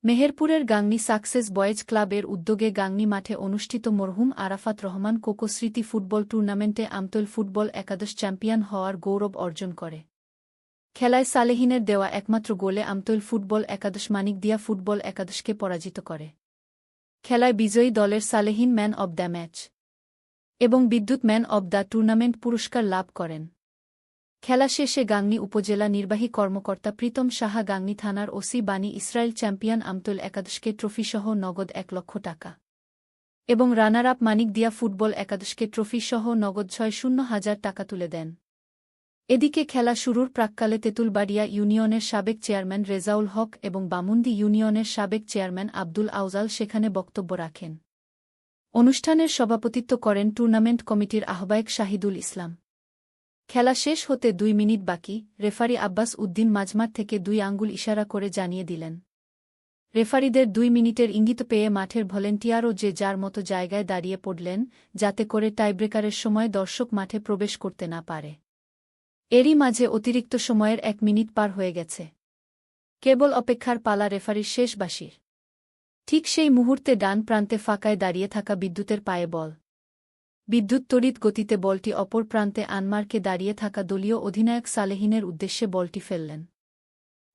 মেহেরপুরের Gangni success boys ক্লাবের উদ্যোগে গাংনী মাঠে অনুষ্ঠিত মরহুম আরাফাত রহমান কোকো স্মৃতি ফুটবল টুর্নামেন্টে আমতৈল ফুটবল একাদশ চ্যাম্পিয়ন হওয়ার গৌরব অর্জন করে। খেলায় সালেহিনের দেওয়া একমাত্র গোলে আমতৈল ফুটবল একাদশ মানিক দিয়া ফুটবল একাদশকে পরাজিত করে। খেলায় বিজয়ী দলের Salehin man of the match এবং বিদ্যুৎ ম্যান অব দ্য টুর্নামেন্ট পুরস্কার লাভ করেন। খেলা শেষে গাংনী উপজেলা নির্বাহী কর্মকর্তা প্রীতম সাহা গাংনী থানার ওসি বানী ইসরায়েল চ্যাম্পিয়ন আমতৈল একাদশকে ট্রফিসহ নগদ ১ লক্ষ টাকা এবং রানার আপ মানিক দিয়া ফুটবল একাদশকে ট্রফিসহ নগদ ৬০,০০০ টাকা তুলে দেন। এদিকে খেলা শুরুর প্রাক্কালে তেঁতুলবাড়িয়া ইউনিয়নের সাবেক চেয়ারম্যান রেজাউল হক এবং বামুন্দি ইউনিয়নের সাবেক চেয়ারম্যান আব্দুল আউজাল সেখানে বক্তব্য রাখেন। অনুষ্ঠানের সভাপতিত্ব করেন টুর্নামেন্ট কমিটির আহ্বায়ক শাহিদুল ইসলাম। খেলা শেষ হতে ২ মিনিট বাকি, রেফারি আব্বাস উদ্দিন মাঝমাঠ থেকে ২ আঙ্গুল ইশারা করে জানিয়ে দিলেন। রেফারিদের ২ মিনিটের ইঙ্গিত পেয়ে মাঠের ভলেন্টিয়ারও যে যার মতো জায়গায় দাঁড়িয়ে পড়লেন, যাতে করে টাইব্রেকারের সময় দর্শক মাঠে প্রবেশ করতে না পারে। এরই মাঝে অতিরিক্ত সময়ের ১ মিনিট পার হয়ে গেছে। কেবল অপেক্ষার পালা রেফারির শেষ বাঁশির। ঠিক সেই মুহূর্তে ডান প্রান্তে ফাঁকায় দাঁড়িয়ে থাকা বিদ্যুতের পায়ে বল। বিদ্যুৎ তড়িৎ গতিতে বলটি অপর প্রান্তে আনমার্কে দাঁড়িয়ে থাকা দলীয় অধিনায়ক সালেহিনের উদ্দেশ্যে বলটি ফেললেন।